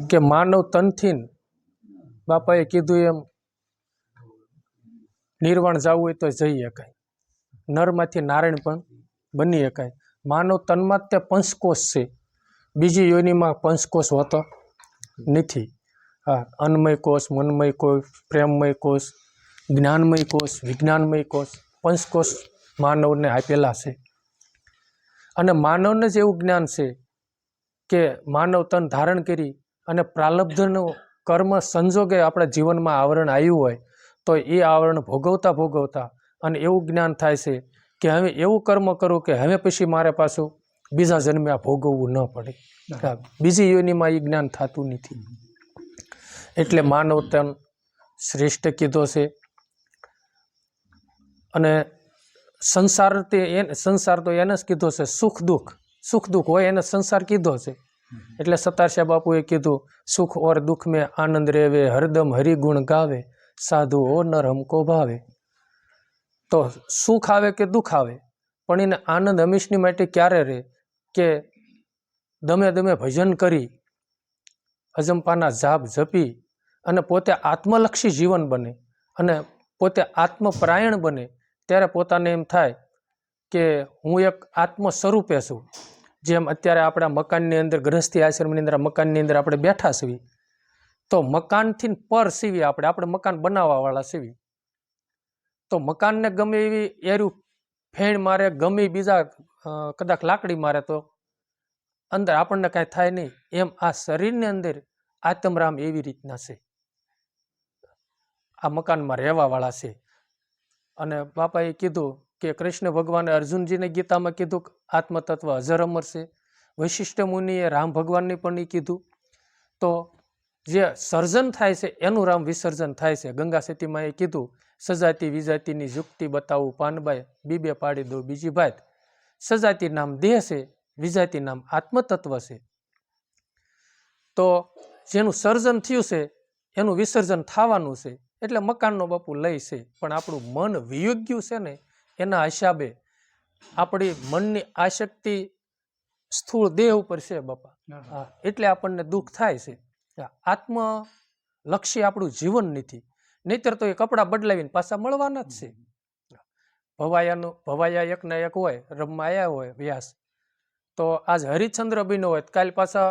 કે માનવ તનથી બાપાએ કીધું એમ નિર્વાણ જવું હોય તો જઈ શકાય, નરમાંથી નારાયણ પણ બની શકાય. માનવ તનમાં જ તે પંચકોશ છે, બીજી યોનિમાં પંચકોશ હોતો નથી. હા, અન્નમય કોષ, મનમય કોષ, પ્રેમમય કોષ, જ્ઞાનમય કોષ, વિજ્ઞાનમય કોષ, પંચકોષ માનવને આપેલા છે. અને માનવને જ એવું જ્ઞાન છે કે માનવ તન ધારણ કરી અને પ્રાલબ્ધનું કર્મ સંજોગે આપણા જીવનમાં આવરણ આવ્યું હોય તો એ આવરણ ભોગવતા ભોગવતા અને એવું જ્ઞાન થાય છે કે હવે એવું કર્મ કરું કે હવે પછી મારે પાછું બીજા જન્મે આ ભોગવવું ન પડે. બીજી યોનિમાં એ જ્ઞાન થતું નથી. એટલે માનવ તન શ્રેષ્ઠ કીધો છે. અને સંસાર તો એને જ કીધો છે, સુખ દુઃખ હોય એને સંસાર કીધો છે. એટલે સતારશા બાપુએ કીધું, સુખ ઓર દુઃખ में આનંદ રેવે, હરદમ હરિગુણ ગાવે, સાધુ ઓ નર હમકો ભાવે. તો સુખ આવે કે દુઃખ આવે પણ એને આનંદ હંમેશની માટે ક્યારે રહે કે દમે દમે ભજન કરી, અજંપાના જાપ જપી અને પોતે આત્મલક્ષી જીવન બને અને પોતે આત્મપરાયણ બને ત્યારે પોતાને એમ થાય કે હું એક આત્મ સ્વરૂપે છું. જેમ અત્યારે આપણા મકાનની અંદર, ગૃહસ્થી આશ્રમની અંદર, મકાનની અંદર આપણે બેઠા છીએ તો મકાનથી પર સીવી આપણે મકાન બનાવવાવાળા સીવી. તો મકાનને ગમે એવી એરું ફેણ મારે, ગમે બીજા કદાચ લાકડી મારે તો અંદર આપણને કાંઈ થાય નહીં. એમ આ શરીરની અંદર આત્મરામ એવી રીતના છે, આ મકાનમાં રહેવાવાળા છે. અને બાપાએ કીધું કે કૃષ્ણ ભગવાને અર્જુનજીને ગીતામાં કીધું આત્મતત્વ અજર અમર છે. વૈશિષ્ટ્ય મુનિએ રામ ભગવાનને પણ એ કીધું. તો જે સર્જન થાય છે એનું રામ વિસર્જન થાય છે. ગંગા સતીમાં એ કીધું, સજાતી વિજાતિની યુક્તિ બતાવું પાનબાઈ, બીબે પાડી દો બીજી ભાત. સજાતી નામ દેહ છે, વિજાતિ નામ આત્મતત્વ છે. તો જેનું સર્જન થયું છે એનું વિસર્જન થવાનું છે. એટલે મકાનનો બાપુ લઈ છે, પણ આપણું મન વિયોગ્યું છે ને એના હિસાબે આપણી મનની આસક્તિ સ્થૂળ દેહ ઉપર છે બાપા. એટલે આપણને દુઃખ થાય છે. આત્મલક્ષી આપણું જીવન નથી. નહીતર તો એ કપડાં બદલાવીને પાછા મળવાના જ છે. ભવાયા એક ના એક હોય, રમવા આવ્યા હોય વ્યાસ, તો આજ હરિશ્ચંદ્ર બન્યો હોય કાલ પાછા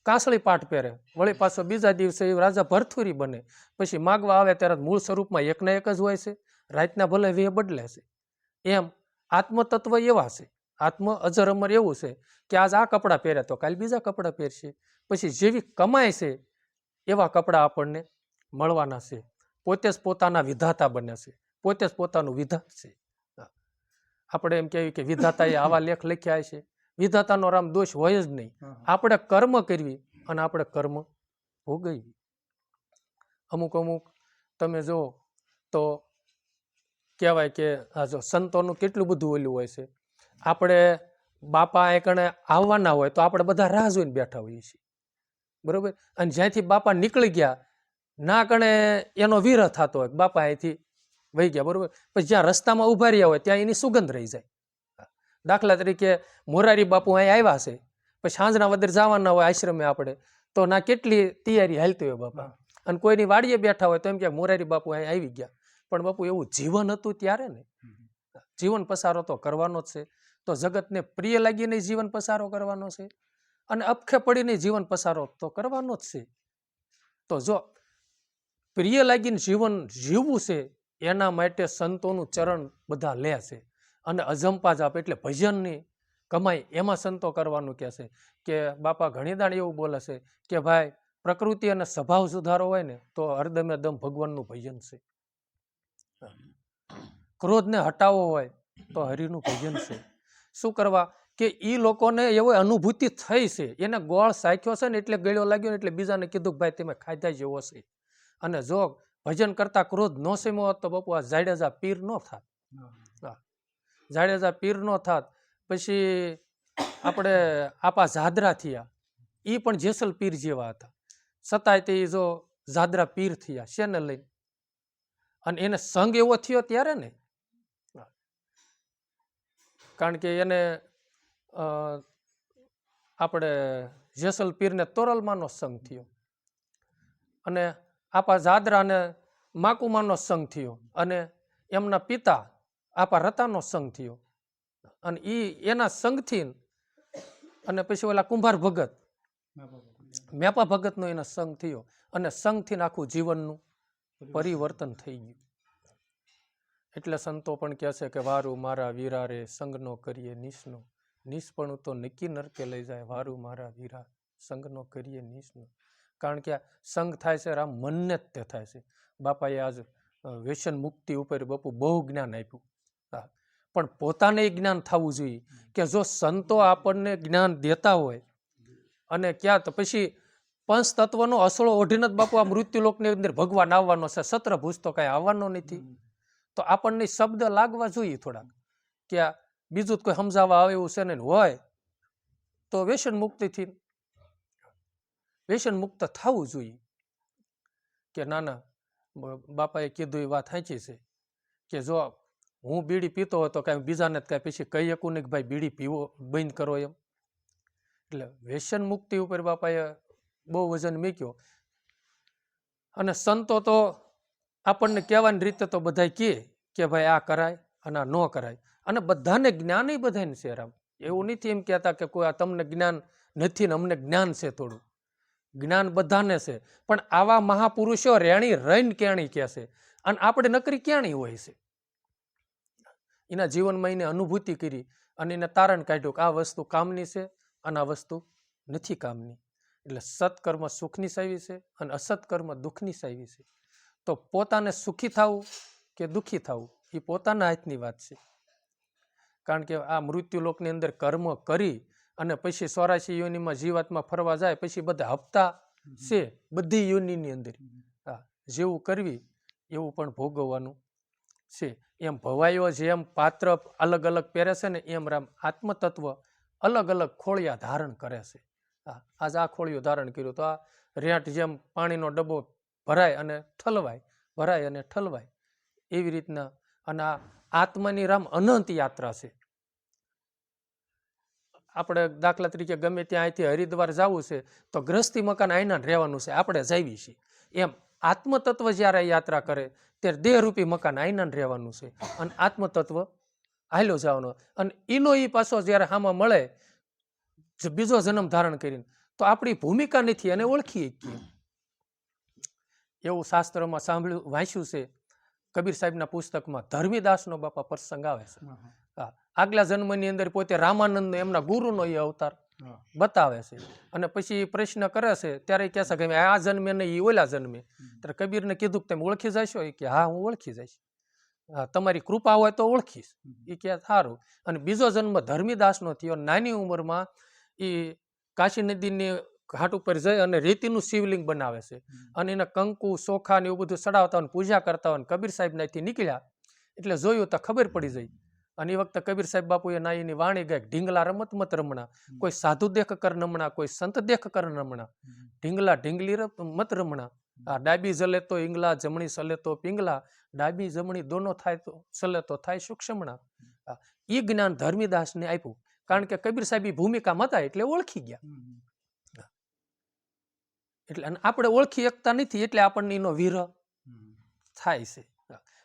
કાંસળી પાઠ પહેરે, વળી પાછો બીજા દિવસે રાજા ભરથુરી બને. પછી માગવા આવે ત્યારે મૂળ સ્વરૂપમાં એક ના એક જ હોય છે. રાતના ભલે વેહ બદલે છે. એમ આત્મતત્વ એવા છે, આત્મ અજર અમર એવું છે કે આજ આ કપડાં પહેરે તો કાલ બીજા કપડાં પહેરશે. પછી જેવી કમાય છે એવા કપડાં આપણને મળવાના છે. પોતે જ પોતાના વિધાતા બને છે, પોતે જ પોતાનું વિધાત છે. આપણે એમ કહેવી કે વિધાતાએ આવા લેખ લખ્યા છે. વિધાતાનો રામ દોષ હોય જ નહીં. આપણે કર્મ કરવી અને આપણે કર્મ ભોગવી. અમુક તમે જો તો કહેવાય કે આ જો સંતોનું કેટલું બધું ઓલું હોય છે. આપણે બાપા એકણે આવવાના હોય તો આપણે બધા રાહ જોઈને બેઠા હોઈએ છીએ, બરોબર. અને જ્યાંથી બાપા નીકળી ગયા ના કણે એનો વિરહ થતો હોય, બાપા અહીંથી વહી ગયા, બરોબર. પછી જ્યાં રસ્તામાં ઉભા રહ્યા હોય ત્યાં એની સુગંધ રહી જાય. દાખલા તરીકે મોરારી બાપુ અહીં આવ્યા છે, પછી સાંજના વદર જવાના હોય આશ્રમે આપણે, તો ના કેટલી તૈયારી હાલતી હોય બાપા. અને કોઈની વાડીએ બેઠા હોય તો એમ કે મોરારી બાપુ અહીં આવી ગયા. પણ બાપુ એવું જીવન હતું ત્યારે ને, જીવન પસારો તો કરવાનો જ છે. તો જગતને પ્રિય લાગીને જીવન પસારો કરવાનો છે અને અપખે પડીને જીવન પસારો તો કરવાનો જ છે. તો જો પ્રિય લાગીને જીવન જીવવું છે એના માટે સંતોનું ચરણ બધા લે છે. અને અજંપા જાપ એટલે ભજનની કમાઈ એમાં સંતો કરવાનું કહે છે. કે બાપા ઘણી દાણ એવું બોલે છે કે ભાઈ પ્રકૃતિ અને સ્વભાવ સુધારો હોય ને તો હરદમે દમ ભગવાનનું ભજન છે. ક્રોધને હટાવવો હોય તો હરિનું ભજન છે. શું કરવા કે એ લોકોને એવો અનુભૂતિ થઈ છે, એને ગોળ સાખ્યો છે ને એટલે ગળ્યો લાગ્યો ને એટલે બીજાને કીધું કે ભાઈ તમે ખાધા જેવો છે. અને જો ભજન કરતા ક્રોધ ન સેમો હોત તો બાપુ આ જાડેજા પીર ન થાત. જાડેજા પીર ન થાત. પછી આપણે આપા જાદરા થયા, એ પણ જેસલ પીર જેવા હતા, છતાંય તે જો જાદરા પીર થયા શેને લઈને? અને એને સંગ એવો થયો ત્યારે ને, કારણ કે એને આપણે જેસલ પીરને તોરલમાનો સંગ થયો, અને આપા જાદરાને માકુમાનો સંગ થયો, અને એમના પિતા આપા રતાનો સંગ થયો, અને એના સંગથી અને પછી ઓલા કુંભાર ભગત મેપા ભગતનો એના સંગ થયો, અને સંગથી આખું જીવનનું પરિવર્તન થઈ ગયું. એટલે સંતો પણ કહે છે કે વારું મારા વીરા રે સંગનો કરીએ નિષ્નો, નિષ્પણું તો નક્કી નરકે લઈ જાય, વારું મારા વીરા સંગનો કરીએ નિષ્નો. કારણ કે આ સંગ થાય છે રામ મનને જ તે થાય છે. બાપાએ આજ વ્યસન મુક્તિ ઉપર બાપુ બહુ જ્ઞાન આપ્યું. પણ પોતાને જ્ઞાન થવું જોઈએ કે જો સંતો આપણને જ્ઞાન દેતા હોય, અને ક્યાં તો પછી પંચ તત્વનો અસળો ઓઢીને જ બાપુ આ મૃત્યુલોકની અંદર ભગવાન આવવાનો છે, સત્રભુજ તો કાંઈ આવવાનો નથી. તો આપણને શબ્દ લાગવા જોઈએ થોડાક કે આ બીજું કોઈ સમજાવવા આવે એવું છે ને, હોય તો વ્યસન મુક્તિથી વ્યસન મુક્ત થવું જોઈએ. કે નાના બાપાએ કીધું એ વાત સાચી છે કે જો હું બીડી પીતો હતો કાંઈ બીજાને જ કાંઈ પછી કહી શકું નહીં કે ભાઈ બીડી પીવો બંધ કરો એમ. એટલે વ્યસન મુક્તિ ઉપર બાપાએ બહુ વજન મૂક્યો. અને સંતો તો આપણને કહેવાની રીતે તો બધા કહે કે ભાઈ આ કરાય અને આ ન કરાય, અને બધાને જ્ઞાન બધાને છે રામ. એવું નથી એમ કહેતા કે કોઈ તમને જ્ઞાન નથી ને અમને જ્ઞાન છે થોડું. જ્ઞાન બધાને છે, પણ આવા મહાપુરુષો રેણી રહીને ક્યાણી કહે છે, અને આપણે નકરી ક્યાણી હોય છે. એના જીવનમાં એને અનુભૂતિ કરી અને એને તારણ કાઢ્યું કે આ વસ્તુ કામની છે અને આ વસ્તુ નથી કામની. એટલે સત્કર્મ સુખની સાવી છે અને અસત્કર્મ દુઃખની સાવી છે. તો પોતાને સુખી થવું કે દુઃખી થવું એ પોતાના હાથની વાત છે. કારણ કે આ મૃત્યુલોકની અંદર કર્મ કરી અને પછી 84 યોનિમાં જીવાત્મા ફરવા જાય, પછી બધા હપ્તા છે બધી યોનિની અંદર. હા, જેવું કરવી એવું પણ ભોગવવાનું છે. એમ ભવાઈઓ જેમ પાત્ર અલગ અલગ પહેરે છે ને, એમ રામ આત્મતત્વ અલગ અલગ ખોળિયા ધારણ કરે છે. હા, આજ આ ખોળિયું ધારણ કર્યું તો આ રેટ જેમ પાણીનો ડબ્બો ભરાય અને ઠલવાય, ભરાય અને ઠલવાય, એવી રીતના. અને આ આત્માની રામ અનંત યાત્રા છે. આપણે દાખલા તરીકે ગમે ત્યાં અહીંથી હરિદ્વાર જવું છે તો ગ્રસ્તી મકાન આઈના રહેવાનું છે, આપણે જાવી છીએ. એમ આત્મતત્વ જ્યારે યાત્રા કરે ત્યારે દેહરૂપી મકાન આઈના રહેવાનું છે, અને આત્મતત્વ હાલ્યો જવાનો. અને એનો એ પાછો જ્યારે હામાં મળે બીજો જન્મ ધારણ કરીને, તો આપણી ભૂમિકા નથી એને ઓળખી શકીએ. એવું શાસ્ત્રમાં સાંભળ્યું વાંચ્યું છે. કબીર સાહેબના પુસ્તકમાં ધર્મીદાસનો બાપા પ્રસંગ આવે છે. હા, આગલા જન્મની અંદર પોતે રામાનંદ એમના ગુરુનો એ અવતાર બતાવે છે. અને પછી પ્રશ્ન કરે છે ત્યારે કહે છે કે આ જન્મે નહીં, એ ઓલા જન્મે. ત્યારે કબીરને કીધું કે તમે ઓળખી જશો? એ કે હા, હું ઓળખી જઈશ. હા, તમારી કૃપા હોય તો ઓળખીશ. એ કે સારું. અને બીજો જન્મ ધર્મીદાસનો થયો. નાની ઉંમરમાં એ કાશી નદીની ઘાટ ઉપર જઈ અને રેતીનું શિવલિંગ બનાવે છે, અને એને કંકુ ચોખા ને એવું બધું ચડાવતા હોય, પૂજા કરતા હોય. કબીર સાહેબ નાથી નીકળ્યા એટલે જોયું તો ખબર પડી જાય. અને એ વખતે કબીર સાહેબ બાપુએ નાઈની વાણી ગાય, ઢીંગલા રમત મત રમણા, કોઈ સાધુ દેખ કર નમણા, કોઈ સંત દેખ કર નમણા, ઢીંગલા ઢીંગલી મત રમણા. આ ડાબી જલે તો ઈંગલા, જમણી સલે તો પિંગલા, ડાબી જમણી દોનો થાય તો સલે તો થાય સૂક્ષ્મણા. એ જ્ઞાન ધર્મીદાસને આપ્યું, કારણ કે કબીર સાહેબ ભૂમિકામાં હતા એટલે ઓળખી ગયા. એટલે આપણે ઓળખી શકતા નથી એટલે આપણને એનો વિરહ થાય છે.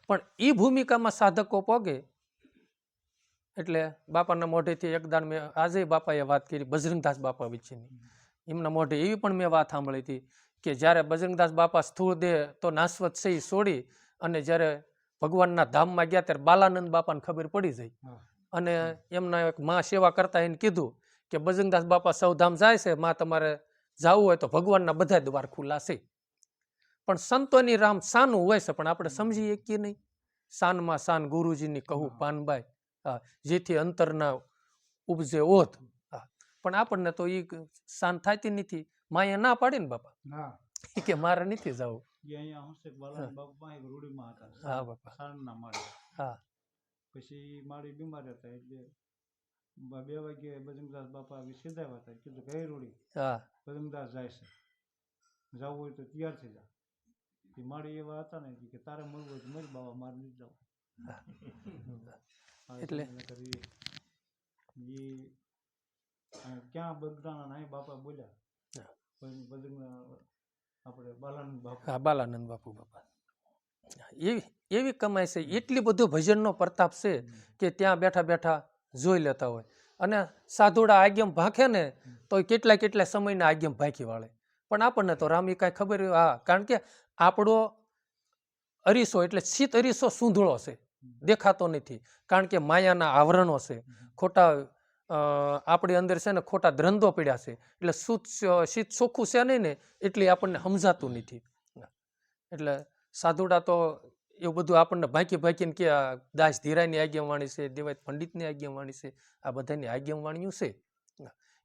પણ એ ભૂમિકામાં સાધકો પોગે એટલે બાપાના મોઢેથી એકદાન મેં આજે બાપાએ વાત કરી બજરંગદાસ બાપા વિશેની. એમના મોઢે એવી પણ મેં વાત સાંભળી હતી કે જ્યારે બજરંગદાસ બાપા સ્થૂળ દેહ તો નાશવત સહી છોડી અને જ્યારે ભગવાનના ધામમાં ગયા ત્યારે બાલાનંદ બાપાને ખબર પડી જાય, અને એમના એક માં સેવા કરતા એને કીધું કે બજરંગદાસ બાપા સૌધામ જાય છે, માં તમારે જવું હોય તો ભગવાનના બધા દ્વાર ખુલ્લા છે. પણ સંતોની રામ સાનું હોય છે, પણ આપણે સમજીએ કે નહીં. શાનમાં શાન ગુરુજીની કહું પાનબાઈ, જેથી અંતરના ઉપજે ઓત. પણ આપણને તો એ શાન થતી નથી. માએ ના પાડી ને બાપા, કે મારે નથી જવું. હા બાપા. હા, પછી મારી બીમાર હતા એટલે 2 વાગે બજરંગદાસ બાપા સીધાવ્યા હતા. કીધું કઈ રૂડી બજરંગદાસ જાય છે, જવું હોય તો તૈયાર થઈ જા. મારી એવા હતા ને કે તારે મળવું હોય તો મળી, બાબા મારે નથી જવું. એટલે અને ક્યાં બગદાણા નાય બાપા બોલ્યા હા. આપણે બાલાનંદ બાપા. હા, બાલાનંદ બાપુ બાપા. એવી એવી કમાઈ છે, એટલી બધું ભજનનો પ્રતાપ છે કે ત્યાં બેઠા બેઠા જોઈ લેતા હોય. અને સાધુડા આગેમ ભાંખે ને તો કેટલાય સમયના આગેમ ભાંખી વાળે. પણ આપણને તો રામી કાંઈ ખબર હા, કારણ કે આપણો અરીસો એટલે શીત અરીસો સૂંધળો છે, દેખાતો નથી. કારણ કે માયાના આવરણો છે, ખોટા આપણી અંદર છે ને ખોટા દ્રંદો પડ્યા છે. એટલે શીત ચોખ્ખું છે નહીં ને એટલે આપણને સમજાતું નથી. એટલે સાધુડા તો એવું બધું આપણને ભાંકીને કે આ દાસ ધીરાની આગેવાણી છે, દેવાય પંડિતની આગેવાણી છે, આ બધાની આગેવાણીઓ છે.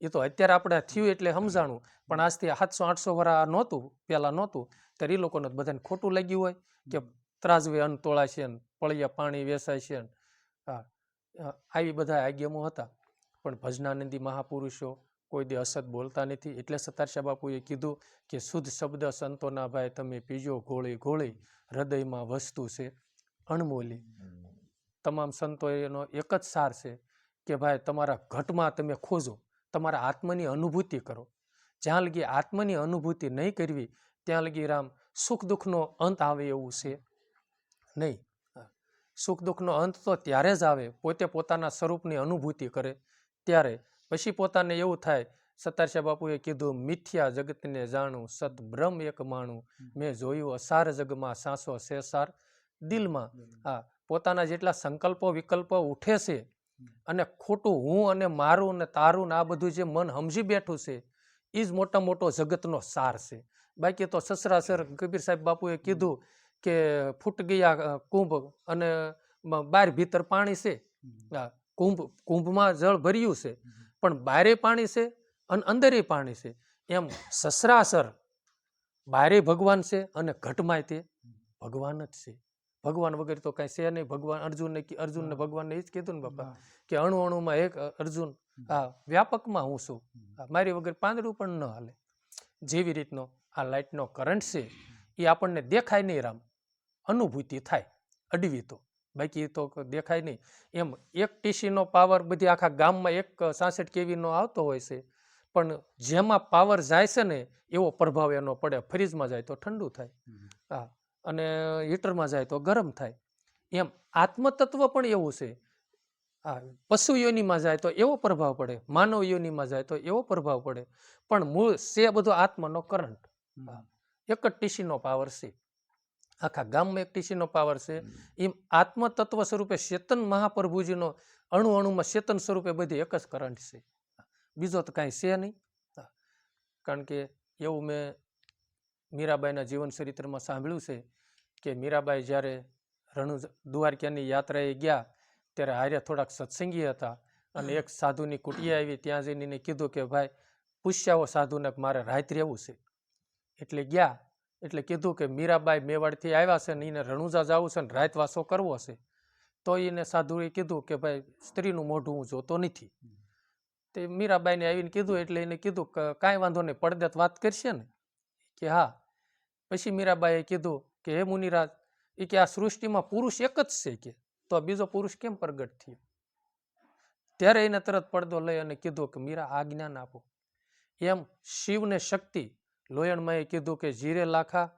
એ તો અત્યારે આપણે થયું એટલે સમજાણું, પણ આજથી 700-800 વર્ષ નહોતું, પહેલાં નહોતું. ત્યારે એ લોકોને બધાને ખોટું લાગ્યું હોય કે ત્રાજવે અન્ન તોળાય છે ને પળિયા પાણી વેચાય છે ને. હા, આવી બધા આગેમો હતા. પણ ભજનાનંદી મહાપુરુષો કોઈ દે અસત બોલતા નથી. એટલે સતારશા બાપુએ કીધું કે શુદ્ધ શબ્દ સંતોના ભાઈ તમે પીજો ગોળી ગોળી, હૃદયમાં વસ્તુ છે અણમોલી. તમામ સંતો એનો એક જ સાર છે કે ભાઈ તમારા ઘટમાં તમે ખોજો, તમારા આત્માની અનુભૂતિ કરો. જ્યાં લગી આત્માની અનુભૂતિ નહીં કરવી ત્યાં લગી રામ સુખ દુઃખનો અંત આવે એવું છે નહીં. સુખ દુઃખનો અંત તો ત્યારે જ આવે પોતે પોતાના સ્વરૂપની અનુભૂતિ કરે ત્યારે. પછી પોતાને એવું થાય, સતારશા બાપુએ કીધું મિથ્યા જગતને જાણું, સત બ્રહ્મ એક માણું, મેં જોયું અસાર જગમાં સાસો છે સાર દિલમાં. હા, પોતાના જેટલા સંકલ્પો વિકલ્પો ઉઠે છે અને ખોટું હું અને મારું ને તારું ને આ બધું જે મન સમજી બેઠું છે એ જ મોટા મોટો જગતનો સાર છે. બાકી તો સસરાસર કબીર સાહેબ બાપુએ કીધું કે ફૂટ ગયા કુંભ અને બાર ભીતર પાણી છે. કુંભમાં જળ ભર્યું છે પણ બારે પાણી છે અને અંદરે પાણી છે. એમ સસરાસર બારે ભગવાન છે અને ઘટમાંય તે ભગવાન જ છે. ભગવાન વગર તો કઈ છે નહીં. ભગવાન અર્જુનને ભગવાનને એ જ કીધું ને બાપા કે અણુ અણુમાં એક અર્જુન, હા વ્યાપકમાં હું છું, મારી વગર પાંદડું પણ ન હાલે. જેવી રીતનો આ લાઇટનો કરંટ છે એ આપણને દેખાય નહીં રામ, અનુભૂતિ થાય અડવી તો, બાકી તો દેખાય નહીં. એમ એક ટીસીનો પાવર બધી આખા ગામમાં 166 kVનો આવતો હોય છે, પણ જેમાં પાવર જાય છે ને એવો પ્રભાવ એનો પડે. ફ્રીજમાં જાય તો ઠંડુ થાય, હા, અને હીટરમાં જાય તો ગરમ થાય. એમ આત્મતત્વ પણ એવું છે. હા, પશુ યોનિમાં જાય તો એવો પ્રભાવ પડે, માનવ યોનિમાં જાય તો એવો પ્રભાવ પડે, પણ મૂળ છે બધો આત્માનો કરંટ. એક જ ટીસીનો પાવર છે, આખા ગામમાં એક ટીસીનો પાવર છે. એમ આત્મતત્વ સ્વરૂપે ચેતન મહાપ્રભુજીનો અણુ અણુમાં ચેતન સ્વરૂપે બધી એક જ કરંટ છે, બીજો તો કાંઈ છે નહીં. કારણ કે એવું મેં મીરાબાઈના જીવન ચરિત્રમાં સાંભળ્યું છે કે મીરાબાઈ જ્યારે દ્વારકાની યાત્રાએ ગયા ત્યારે હારે થોડાક સત્સંગી હતા અને એક સાધુની કુટિયા આવી. ત્યાં જઈને એને કીધું કે ભાઈ પૂછ્યાવો સાધુને મારે રાત રહેવું છે. એટલે ગયા એટલે કીધું કે મીરાબાઈ મેવાડથી આવ્યા છે ને એને રણુજા જવું છે ને રાતવાસો કરવો છે. તો એને સાધુએ કીધું કે ભાઈ સ્ત્રીનું મોઢું હું જોતો નથી. તે મીરાબાઈને આવીને કીધું એટલે એને કીધું કે કાંઈ વાંધો નહીં, પડદેત વાત કરશે ને કે હા. પછી મીરાબાઈએ કીધું કે હે મુનિરાજ, એ કે આ સૃષ્ટિમાં પુરુષ એક જ છે કે તો બીજો પુરુષ કેમ પ્રગટ થયો? ત્યારે એને તરત પડદો લઈ અને કીધું કે મીરા આ જ્ઞાન આપો. એમ શિવને શક્તિ લોયણમાં કીધું કે જીરે લાખા,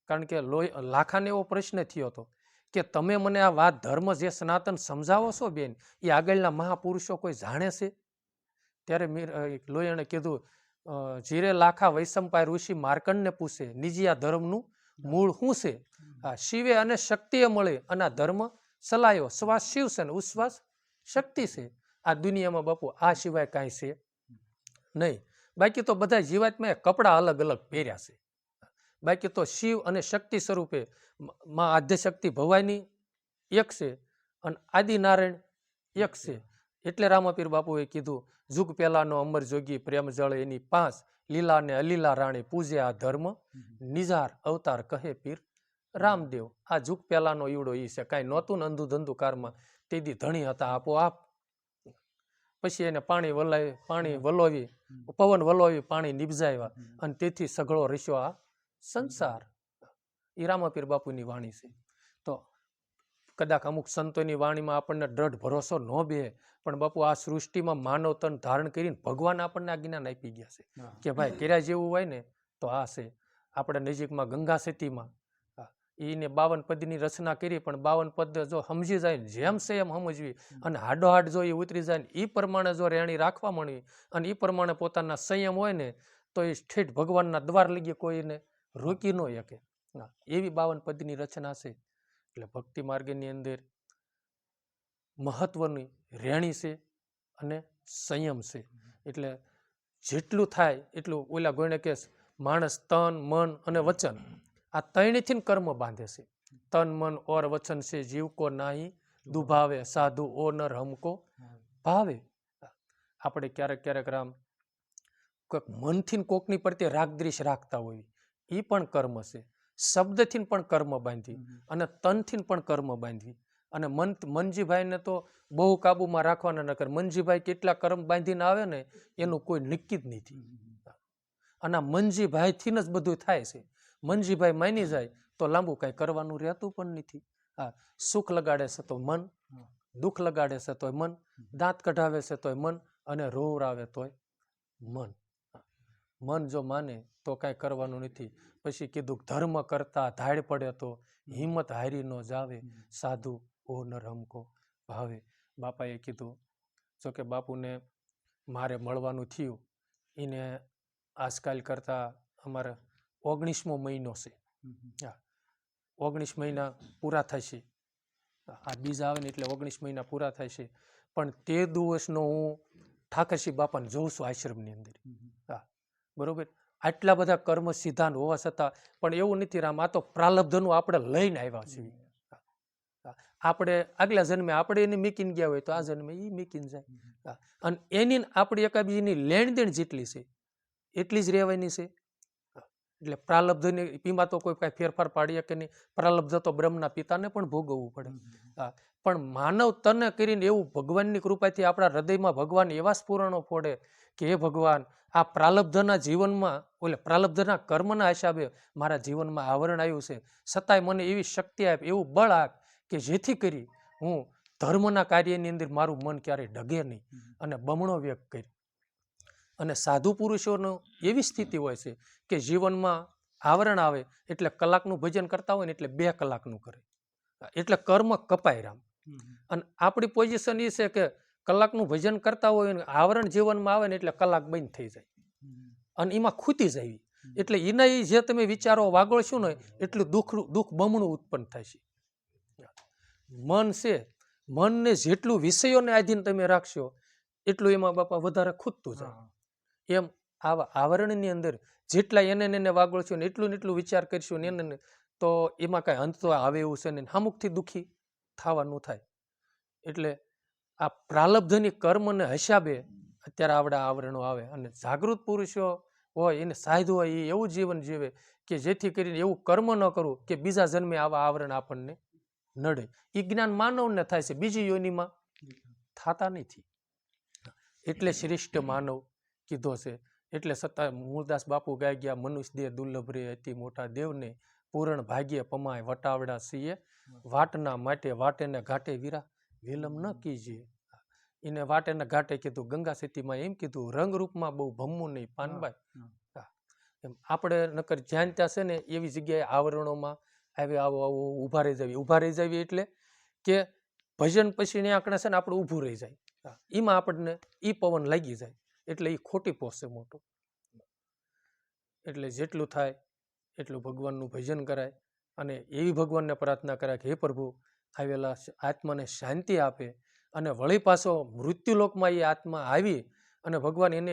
કારણ કે લાખાને એવો પ્રશ્ન થયો હતો કે તમે મને આ વાત ધર્મ જે સનાતન સમજાવો છો બેન, એ આગળના મહાપુરુષો કોઈ જાણે છે? ત્યારે લોયણે કીધું જીરે લાખા વૈશંપાય ઋષિ માર્કંડને પૂછે નિજી આ ધર્મનું મૂળ શું છે? હા, શિવે અને શક્તિએ મળે અને આ ધર્મ ચલાયો. શ્વાસ શિવ છે ને ઉશ્વાસ શક્તિ છે. આ દુનિયામાં બાપુ આ સિવાય કાંઈ છે નહીં. બાકી તો બધા જીવાત્માએ કપડાં અલગ અલગ પહેર્યા છે. બાકી તો શિવ અને શક્તિ સ્વરૂપે માં આદ્યશક્તિ ભવાની એક છે અને આદિનારાયણ એક છે. એટલે રામાપીર બાપુએ કીધું જુગ પહેલાનો અમર જોગી પ્રેમ જળ એની 5, લીલા ને અલીલા રાણી પૂજે આ ધર્મ નિજાર અવતાર કહે પીર રામદેવ. આ જુગ પહેલાનો ઈવડો ઈ છે, કાંઈ નહોતું ને અંધુ ધંધુકારમાં તેથી ધણી હતા આપોઆપ. પછી એને પાણી વલોવી પવન વલોવી પાણી નિપજાવ્યા અને તેથી સઘળો રસ્યો આ સંસાર. એ રામાપીર બાપુની વાણી છે. તો કદાચ અમુક સંતોની વાણીમાં આપણને દ્રઢ ભરોસો ન બે, પણ બાપુ આ સૃષ્ટિમાં માનવ તન ધારણ કરીને ભગવાન આપણને આ જ્ઞાન આપી ગયા છે હા. કે ભાઈ કર્યા જેવું હોય ને તો આ છે. આપણે નજીકમાં ગંગા સેતીમાં એને 52 પદની રચના કરી, પણ 52 પદ જો સમજી જાય ને જેમ છે એમ સમજવી, અને હાડોહાડ જો એ ઉતરી જાય ને એ પ્રમાણે જો રેણી રાખવા માંડવી, અને એ પ્રમાણે પોતાના સંયમ હોય ને તો એ ઠેઠ ભગવાનના દ્વાર લગી કોઈને રોકી ન શકે. એવી 52 પદની રચના છે. એટલે ભક્તિ માર્ગની અંદર મહત્વની રેણી છે અને સંયમ છે. એટલે જેટલું થાય એટલું, ઓલા ગોયણે કે માણસ તન મન અને વચન આ ત્રણેયથી કર્મ બાંધે છે. તન મન ઓર વચન છે જીવ કો નાહી દુભાવે, સાધુ ઓ નર હમકો ભાવે. આપણે ક્યારેક ક્યારેક રામ કોઈક મનથી કોકની પ્રત્યે રાગદ્વેષ રાખતા હોય, એ પણ કર્મ છે. શબ્દથી પણ કર્મ બાંધવી અને તનથી પણ કર્મ બાંધવી. અને મનજીભાઈને તો બહુ કાબુમાં રાખવાના ન કરે. મનજીભાઈ કેટલા કર્મ બાંધીને આવે ને એનું કોઈ નક્કી જ નથી. અને આ મનજીભાઈથી જ બધું થાય છે. મનજીભાઈ માની જાય તો લાંબુ કાંઈ કરવાનું રહેતું પણ નથી. હા, સુખ લગાડે છે તો મન, દુઃખ લગાડે છે તોય મન, દાંત કઢાવે છે તોય મન, અને રોવરાવે તોય મન. મન જો માને તો કાંઈ કરવાનું નથી. પછી કીધું ધર્મ કરતા ધાડ પડે તો હિંમત હારી ન જાવે, સાધુ ઓ નર હમકો ભાવે. બાપાએ કીધું, જોકે બાપુને મારે મળવાનું થયું એને આજકાલ કરતા અમારે 19મો મહિનો છે. હા, 19 મહિના પૂરા થાય છે. આ બીજ આવે ને એટલે 19 મહિના પૂરા થાય છે. પણ તે દિવસનો હું ઠાકરસિંહ બાપાને જોઉં છું આશ્રમની અંદર. હા, બરોબર. આટલા બધા કર્મ સિદ્ધાંત હોવા છતાં પણ એવું નથી રામ, આ તો પ્રાલબ્ધનું આપણે લઈને આવ્યા છીએ. આપણે આગલા જન્મે આપણે એને મીકીને ગયા હોય તો આ જન્મે એ મીકીને જાય. અને એની આપણી એકાબીજીની લેણ દેણ જેટલી છે એટલી જ રહેવાની છે. એટલે પ્રાલબ્ધની પીમાં તો કોઈ કાંઈ ફેરફાર પાડીએ કે નહીં. પ્રાલબ્ધ તો બ્રહ્મના પિતાને પણ ભોગવવું પડે. પણ માનવ તને કરીને એવું ભગવાનની કૃપાથી આપણા હૃદયમાં ભગવાન એવા સ્ફુરણો ફોડે કે હે ભગવાન, આ પ્રાલબ્ધના જીવનમાં પ્રાલબ્ધના કર્મના હિસાબે મારા જીવનમાં આવરણ આવ્યું છે, છતાંય મને એવી શક્તિ આપ, એવું બળ આપ કે જેથી કરી હું ધર્મના કાર્યની અંદર મારું મન ક્યારેય ડગે નહીં અને બમણો વ્યક્ત કરી. અને સાધુ પુરુષોનો એવી સ્થિતિ હોય છે કે જીવનમાં આવરણ આવે એટલે કલાકનું ભજન કરતા હોય ને એટલે 2 કલાકનું કરે. એટલે કર્મ કપાય રામ. અને આપણી પોઝિશન એ છે કે કલાકનું ભજન કરતા હોય ને આવરણ જીવનમાં આવે ને એટલે કલાક બંધ થઈ જાય અને એમાં ખૂતી જાય. એટલે એના એ જે તમે વિચારો વાગોળશો ને એટલું દુઃખ બમણું ઉત્પન્ન થાય છે. મન છે, મનને જેટલું વિષયોને આધીન તમે રાખશો એટલું એમાં બાપા વધારે ખૂટતું જાય. એમ આવા આવરણની અંદર જેટલા એને વાગોળશો ને એટલું વિચાર કરશું ને એને, તો એમાં કાંઈ અંત તો આવે એવું છે ને, અમુકથી દુઃખી થવાનું થાય. એટલે આ પ્રાલબ્ધની કર્મને હિસાબે અત્યારે આવડા આવરણો આવે. અને જાગૃત પુરુષો હોય એને સાધુ હોય એ એવું જીવન જીવે કે જેથી કરીને એવું કર્મ ન કરવું કે બીજા જન્મે આવા આવરણ આપણને નડે. એ જ્ઞાન માનવને થાય છે, બીજી યોનિમાં થતા નથી. એટલે શ્રેષ્ઠ માનવ કીધો છે. એટલે છતાં મૂળદાસ બાપુ ગાઈ ગયા, મનુષ્ય દેહ દુર્લભ રે અતિ મોટા દેવને, પૂરણ ભાગ્ય પમાય વટાવડા સિંહે, વાટના માટે વાટેને ઘાટે વીરા વિલંબ ન કીજીએ. એને વાટેને ઘાટે કીધું. ગંગા સેતીમાં એમ કીધું, રંગરૂપમાં બહુ ભમવું નહીં પાનબાઈ. એમ આપણે નકર જ્યાં ત્યાં છે ને એવી જગ્યાએ આવરણોમાં આવો ઊભા રહી જાવી એટલે કે ભજન પછી ને આંકડા છે ને આપણે ઊભું રહી જાય. એમાં આપણને ઈ પવન લાગી જાય એટલે એ ખોટી પહોંચે મોટું. એટલે જેટલું થાય એટલું ભગવાનનું ભજન કરાય અને એવી ભગવાનને પ્રાર્થના કરાય કે હે પ્રભુ, આવેલા આત્માને શાંતિ આપે અને વળી પાછો મૃત્યુલોકમાં એ આત્મા આવી અને ભગવાન એને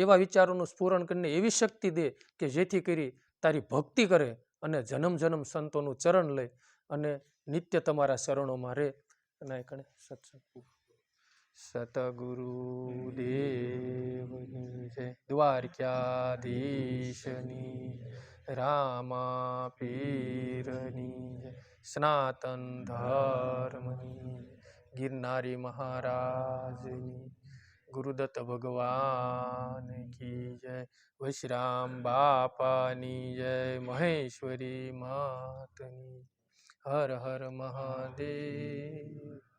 એવા વિચારોનું સ્ફુરણ કરીને એવી શક્તિ દે કે જેથી કરી તારી ભક્તિ કરે અને જન્મ જન્મ સંતોનું ચરણ લે અને નિત્ય તમારા શરણોમાં રહે. અને કણે સત્સંગ સતગુરુ દેવની જય, દ્વારકાધીશની, રામા પીરની જય, સનાતન ધર્મની, ગિરનારી મહારાજની, ગુરુદત્ત ભગવાન કી જય, વશરામ બાપાની જય, મહેશ્વરી માતની. હર હર મહાદેવ.